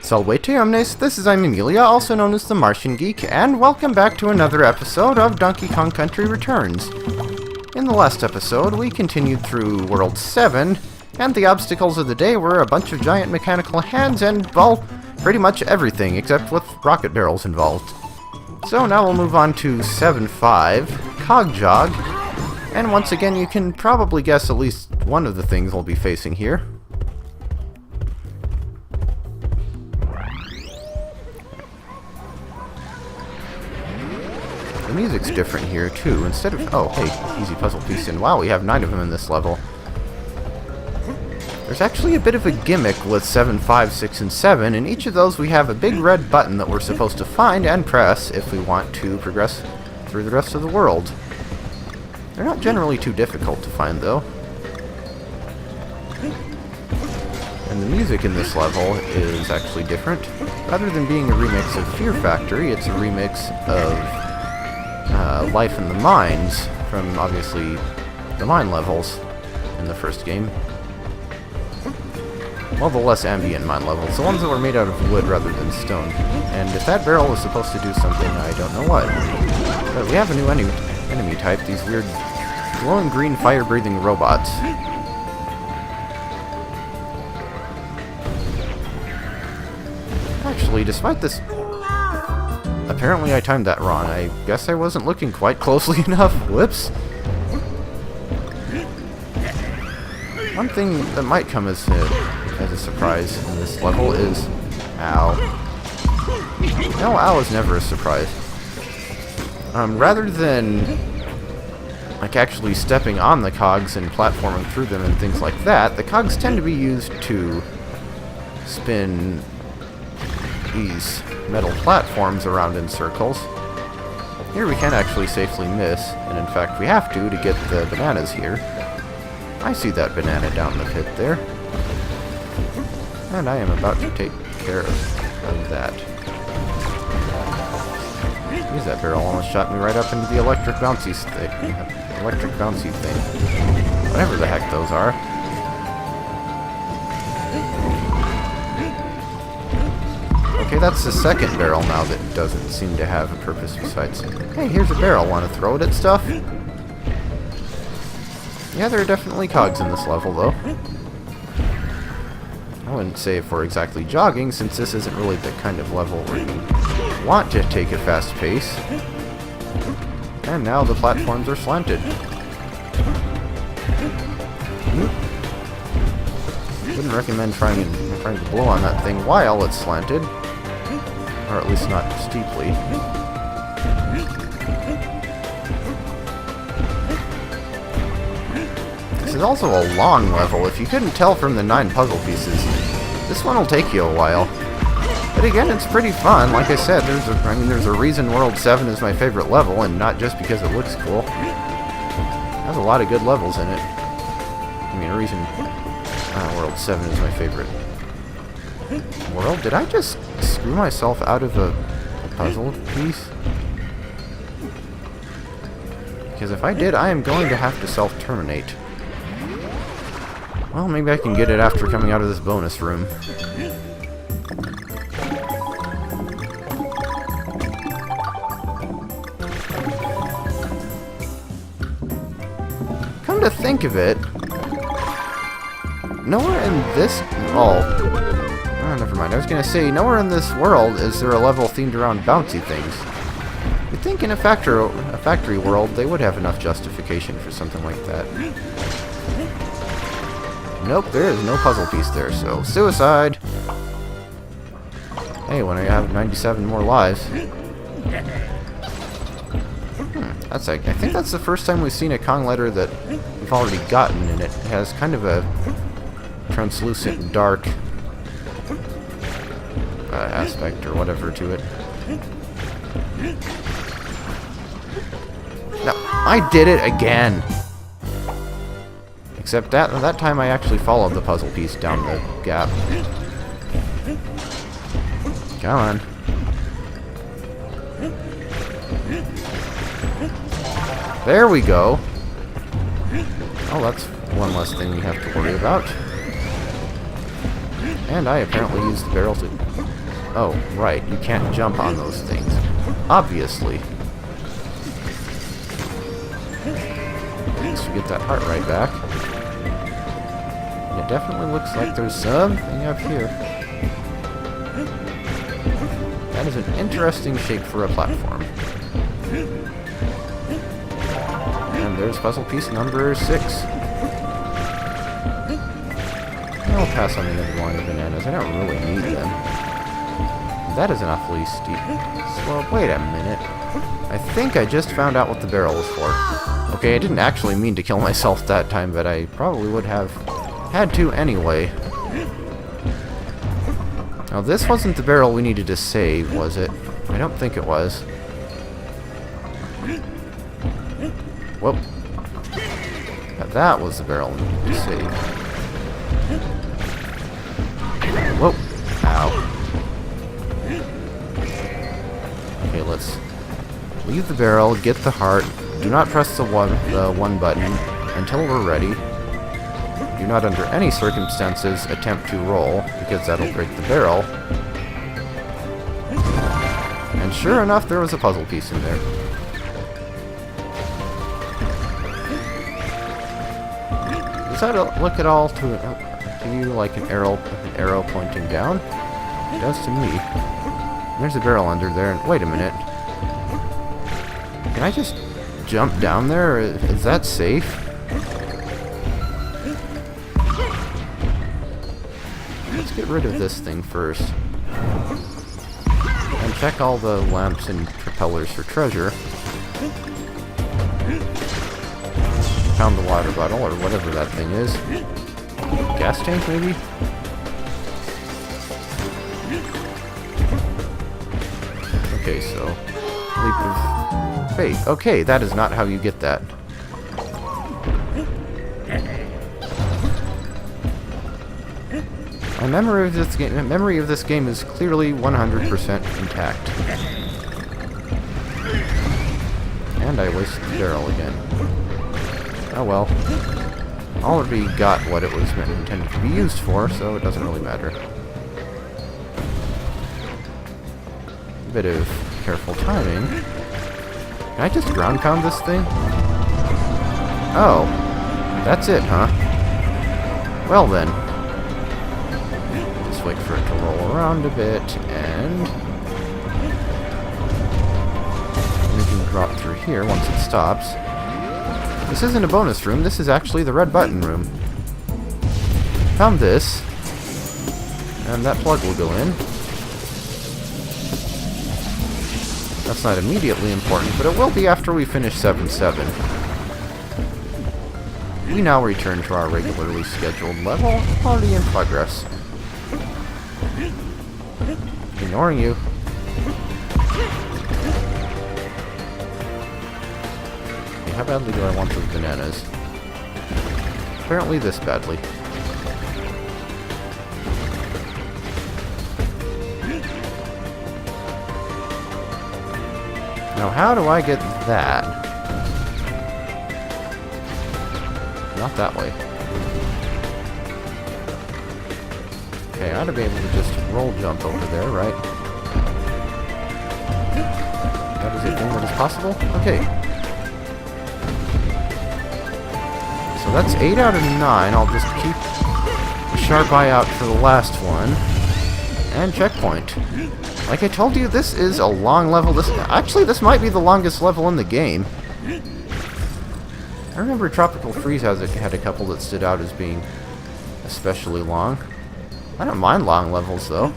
Salvete omnes, this is Emilia, also known as TheMartianGeek, and welcome back to another episode of Donkey Kong Country Returns. In the last episode, we continued through World 7, and the obstacles of the day were a bunch of giant mechanical hands and, well, pretty much everything, except with rocket barrels involved. So now we'll move on to 7.5, Cog Jog, and once again you can probably guess at least one of the things we'll be facing here. The music's different here, too. Instead of... oh, hey, easy puzzle piece, and wow, we have 9 of them in this level. There's actually a bit of a gimmick with 7, 5, 6, and 7. In each of those, we have a big red button that we're supposed to find and press if we want to progress through the rest of the world. They're not generally too difficult to find, though. And the music in this level is actually different. Rather than being a remix of Fear Factory, it's a remix of Life in the Mines from, obviously, the mine levels in the first game. Well, the less ambient mine levels, the ones that were made out of wood rather than stone. And if that barrel was supposed to do something, I don't know what. But we have a new enemy type, these weird glowing green fire-breathing robots. Actually, despite this... apparently I timed that wrong. I guess I wasn't looking quite closely enough. Whoops. One thing that might come as a surprise in this level is... ow. No, ow is never a surprise. Rather than like actually stepping on the cogs and platforming through them and things like that, the cogs tend to be used to spin these metal platforms around in circles. Here we can actually safely miss, and in fact we have to get the bananas here. I see that banana down the pit there. And I am about to take care of that. Jeez, that barrel almost shot me right up into the electric bouncy thing. Whatever the heck those are. Okay, that's the second barrel now that doesn't seem to have a purpose besides... hey, here's a barrel. Want to throw it at stuff? Yeah, there are definitely cogs in this level, though. I wouldn't say if we're exactly jogging, since this isn't really the kind of level where you want to take a fast pace. And now the platforms are slanted. Wouldn't recommend trying to blow on that thing while it's slanted. Or at least not steeply. This is also a long level. If you couldn't tell from the 9 puzzle pieces, this one will take you a while. But again, it's pretty fun. Like I said, there's a reason World 7 is my favorite level, and not just because it looks cool. It has a lot of good levels in it. I mean, a reason World 7 is my favorite world. Did I just screw myself out of a puzzle piece? Because if I did, I am going to have to self-terminate. Well, maybe I can get it after coming out of this bonus room. Come to think of it, nowhere in this... oh, never mind. I was going to say, nowhere in this world is there a level themed around bouncy things. You'd think in a factory world they would have enough justification for something like that. Nope, there is no puzzle piece there, so suicide! Hey, when I have 97 more lives. I think that's the first time we've seen a Kong letter that we've already gotten, and it has kind of a translucent, dark aspect or whatever to it. No, I did it again! Except that time I actually followed the puzzle piece down the gap. Come on. There we go. Oh, that's one less thing we have to worry about. And I apparently used the barrel to... Oh, right, you can't jump on those things. Obviously. Let's get that heart right back. And it definitely looks like there's something up here. That is an interesting shape for a platform. And there's puzzle piece number 6. I'll pass on the other one of bananas. I don't really need them. That is an awfully steep slope. Wait a minute. I think I just found out what the barrel was for. Okay, I didn't actually mean to kill myself that time, but I probably would have had to anyway. Now, this wasn't the barrel we needed to save, was it? I don't think it was. Whoop. Now, that was the barrel we needed to save. Whoa. Ow. Okay, let's leave the barrel, get the heart. Do not press the one button until we're ready. Do not under any circumstances attempt to roll, because that'll break the barrel. And sure enough, there was a puzzle piece in there. Does that look at all to you like an arrow pointing down? It does to me. There's a barrel under there, and wait a minute. Can I just jump down there? Is that safe? Let's get rid of this thing first. And check all the lamps and propellers for treasure. Found the water bottle, or whatever that thing is. Gas tank, maybe? Okay, so... leap of faith. Okay, that is not how you get that. My memory of this game is clearly 100% intact. And I wasted the barrel again. Oh well. Already got what it was intended to be used for, so it doesn't really matter. A bit of careful timing. Can I just ground pound this thing? Oh. That's it, huh? Well then. Just wait for it to roll around a bit, and... we can drop through here once it stops. This isn't a bonus room, this is actually the red button room. Found this. And that plug will go in. That's not immediately important, but it will be after we finish 7-7. We now return to our regularly scheduled level, already in progress. Ignoring you. Okay, how badly do I want those bananas? Apparently this badly. Now, how do I get that? Not that way. Okay, I ought to be able to just roll jump over there, right? That is a thing that is possible? Okay. So that's 8 out of 9. I'll just keep a sharp eye out for the last one. And checkpoint. Like I told you, this is a long level. This might be the longest level in the game. I remember Tropical Freeze had a couple that stood out as being especially long. I don't mind long levels, though.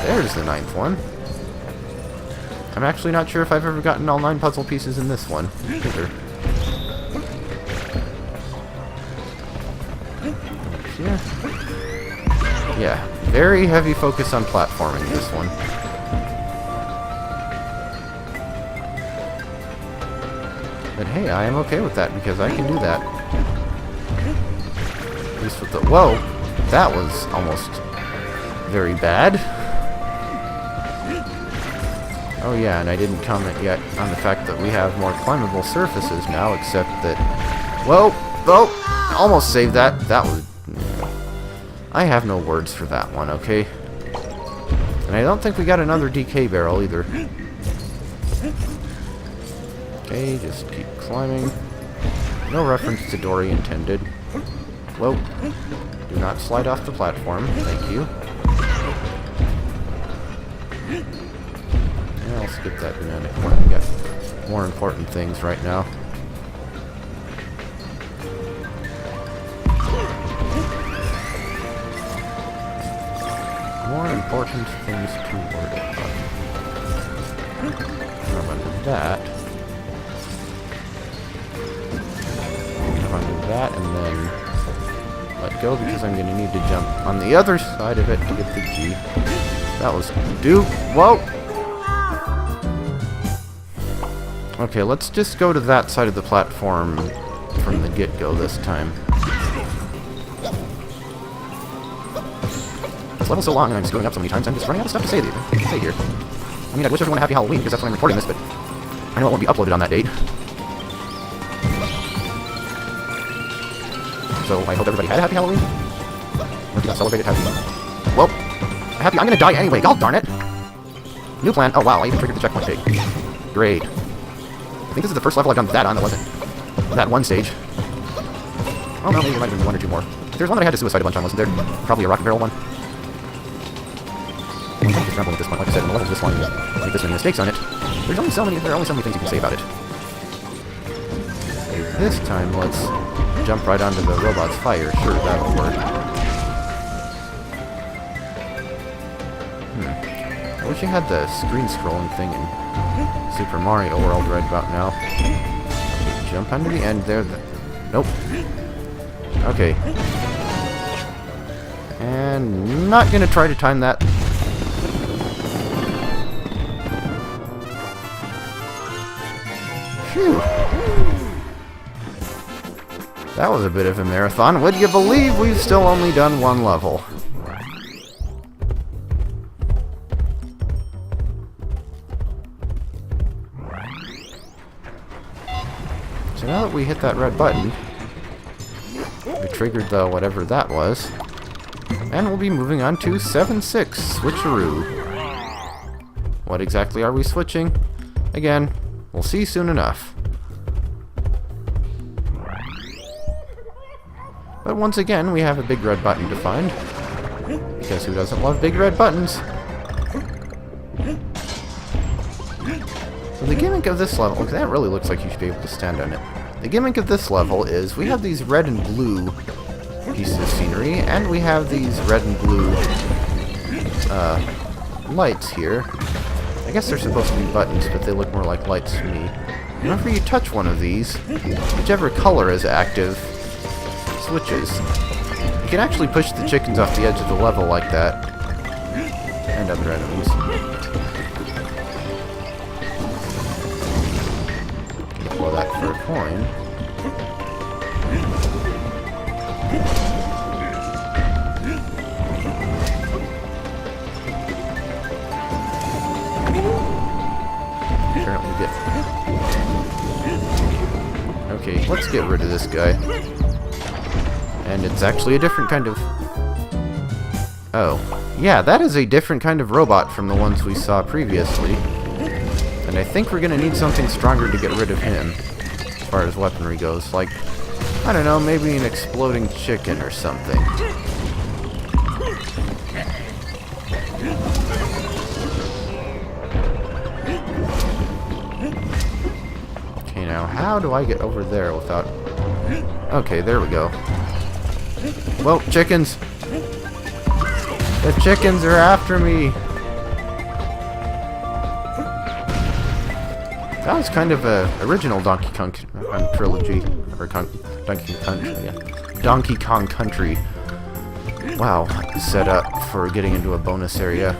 There's the 9th one. I'm actually not sure if I've ever gotten all 9 puzzle pieces in this one, either. Here. Yeah, very heavy focus on platforming this one. But hey, I am okay with that because I can do that. At least with the... Whoa! That was almost very bad. Oh yeah, and I didn't comment yet on the fact that we have more climbable surfaces now, except that... Whoa! Oh! Almost saved that. That was... I have no words for that one, okay? And I don't think we got another DK barrel either. Okay, just keep climbing. No reference to Dory intended. Whoa. Do not slide off the platform. Thank you. Yeah, I'll skip that banana corn. We got more important things right now. More important things to worry about. Under that. Under that, and then let go because I'm going to need to jump on the other side of it to get the G. That was whoa! Okay, let's just go to that side of the platform from the get-go this time. This level's so long and I'm screwing up so many times, I'm just running out of stuff to say here. I mean, I wish everyone a happy Halloween because that's when I'm recording this, but I know it won't be uploaded on that date. So I hope everybody had a happy Halloween. Or if you got celebrated, happy. Well, I'm gonna die anyway, god darn it! New plan. Oh wow, I even triggered the checkpoint pig. Great. I think this is the first level I've done that on that wasn't that one stage. Oh no, maybe there might have been one or two more. There's one that I had to suicide a bunch on, wasn't there? Probably a rocket barrel one. I'm just scrambling at this point, like I said, in the level this one, make this many mistakes on it. There are only so many things you can say about it. Okay, this time, let's jump right onto the robot's fire. Sure, that'll work. I wish you had the screen scrolling thing in Super Mario World right about now. Okay, jump onto the end there. Nope. Okay. And not gonna try to time that. Phew. That was a bit of a marathon. Would you believe we've still only done one level? So now that we hit that red button, we triggered the whatever that was, and we'll be moving on to 7-6, Switcheroo. What exactly are we switching? Again, we'll see soon enough. But once again, we have a big red button to find. Because who doesn't love big red buttons? So the gimmick of this level, because that really looks like you should be able to stand on it. The gimmick of this level is we have these red and blue pieces of scenery, and we have these red and blue lights here. I guess they're supposed to be buttons, but they look more like lights to me. Whenever you touch one of these, whichever color is active, switches. You can actually push the chickens off the edge of the level like that. And other enemies. Blow that for a coin. Apparently get. Okay, let's get rid of this guy. And it's actually a different kind of... Oh. Yeah, that is a different kind of robot from the ones we saw previously. And I think we're gonna need something stronger to get rid of him, as far as weaponry goes. Like, I don't know, maybe an exploding chicken or something. Okay, now how do I get over there without... Okay, there we go. Whoa, chickens! The chickens are after me! That was kind of a original Donkey Kong trilogy, or Donkey Kong Country. Wow, set up for getting into a bonus area.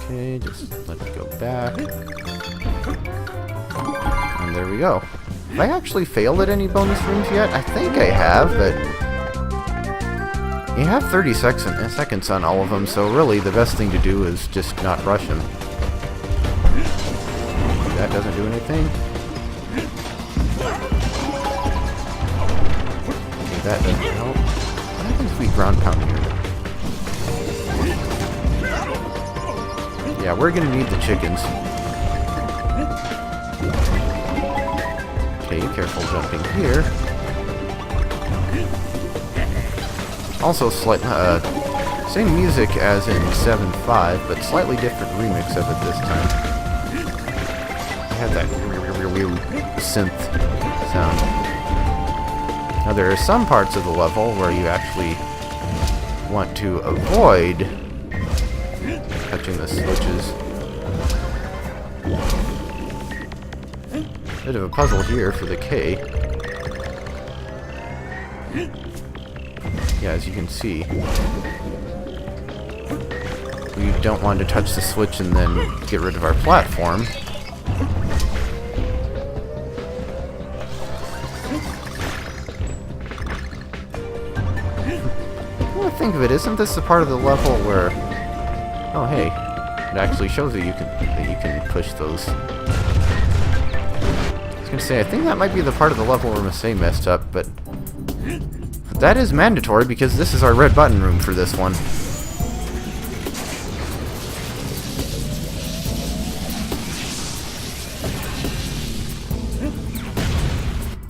Okay, just let it go back. And there we go. Have I actually failed at any bonus rooms yet? I think I have, but... You have 30 seconds on all of them, so really the best thing to do is just not rush them. that doesn't do anything. Okay, that doesn't help. What happens if we ground pound here? Yeah, we're gonna need the chickens. Okay, careful jumping here. Also, same music as in 7.5, but slightly different remix of it this time. It had that synth sound. Now, there are some parts of the level where you actually want to avoid touching the switches. Bit of a puzzle here for the K. Yeah, as you can see, we don't want to touch the switch and then get rid of our platform. Well, think of it, isn't this the part of the level where, oh hey, it actually shows that you can push those. I was gonna say, I think that might be the part of the level where Masay messed up, but that is mandatory because this is our red button room for this one.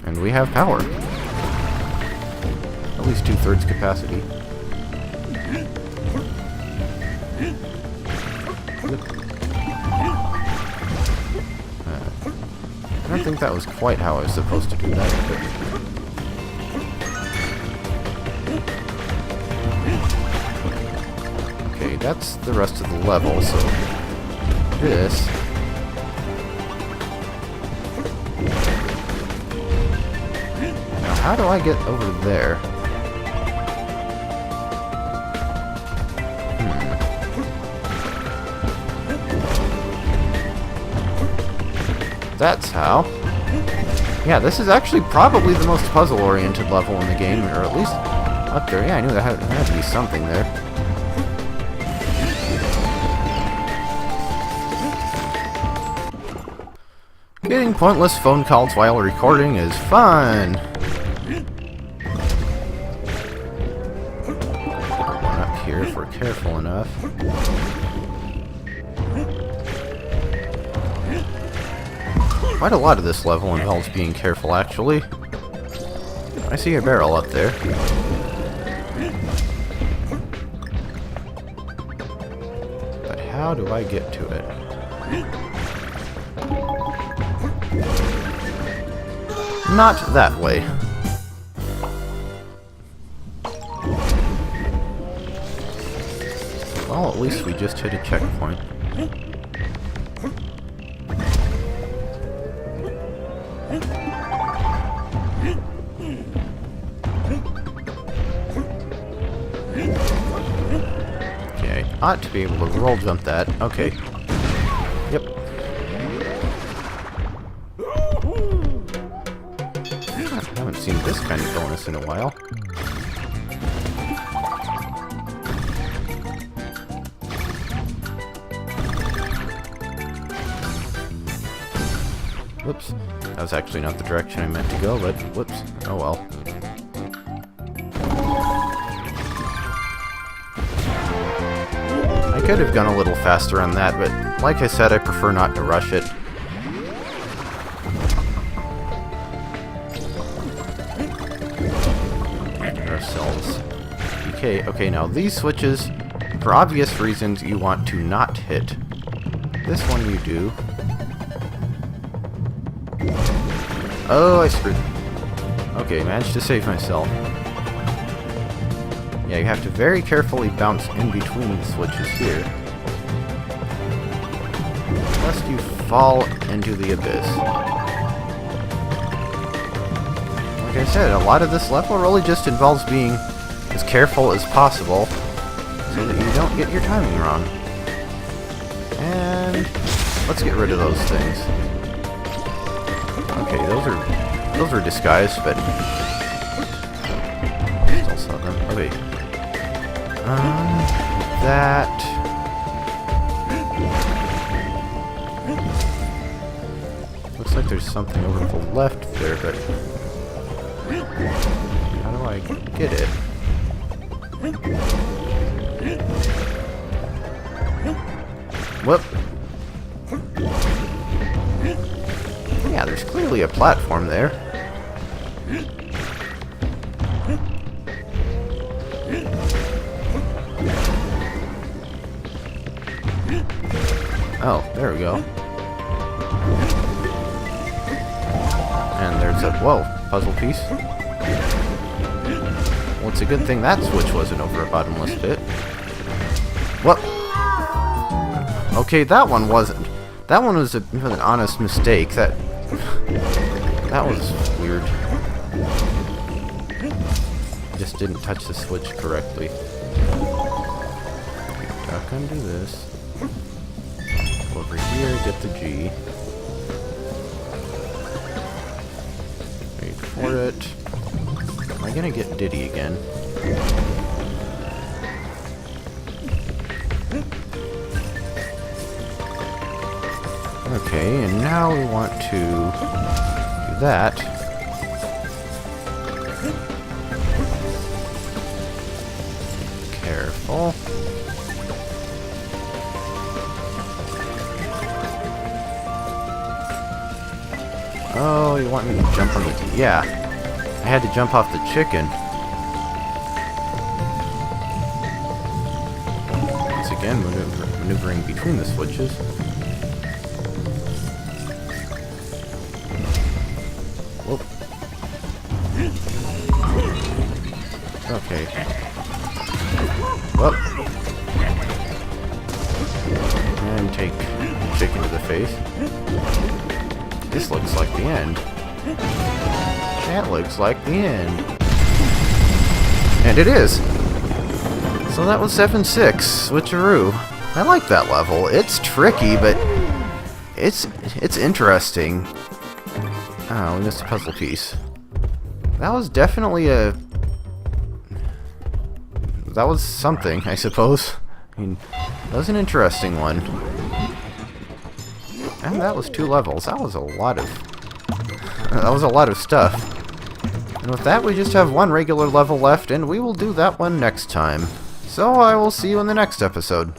And we have power. At least 2/3 capacity. I don't think that was quite how I was supposed to do that, but okay, that's the rest of the level, so this now how do I get over there? That's how. Yeah, this is actually probably the most puzzle-oriented level in the game, or at least up there. Yeah, I knew there had to be something there. Getting pointless phone calls while recording is fun! One up here if we're careful enough. Quite a lot of this level involves being careful, actually. I see a barrel up there. But how do I get to it? Not that way. Well, at least we just hit a checkpoint. Ought to be able to roll jump that. Okay. Yep. I haven't seen this kind of bonus in a while. Whoops. That was actually not the direction I meant to go, but whoops. Oh well. I could have gone a little faster on that, but like I said, I prefer not to rush it. Ourselves. Okay, now these switches, for obvious reasons, you want to not hit. This one you do. Oh, I screwed. Okay, managed to save myself. Yeah, you have to very carefully bounce in between the switches here, lest you fall into the abyss. Like I said, a lot of this level really just involves being as careful as possible so that you don't get your timing wrong. And let's get rid of those things. Okay, those are disguised, but still saw them. Okay. That. Looks like there's something over to the left there, but how do I get it? Whoop. Yeah, there's clearly a platform there. Oh, there we go. And there's a, whoa, puzzle piece. Well, it's a good thing that switch wasn't over a bottomless pit. What? Okay, that one wasn't. That one was an honest mistake. That was weird. Just didn't touch the switch correctly. Duck under this. Go over here, get the G. Wait for it. Am I gonna get Diddy again? Okay, and now we want to do that. Careful. Oh, you want me to jump on the... Yeah. I had to jump off the chicken. Once again, maneuvering between the switches. Whoop. Okay. Whoop. And take chicken to the face. This looks like the end. That looks like the end. And it is! So that was 7-6, Switcheroo. I like that level. It's tricky, but it's interesting. Oh, we missed a puzzle piece. That was definitely a... That was something, I suppose. I mean, that was an interesting one. And that was 2 levels. That was a lot of... That was a lot of stuff. And with that, we just have 1 regular level left, and we will do that one next time. So I will see you in the next episode.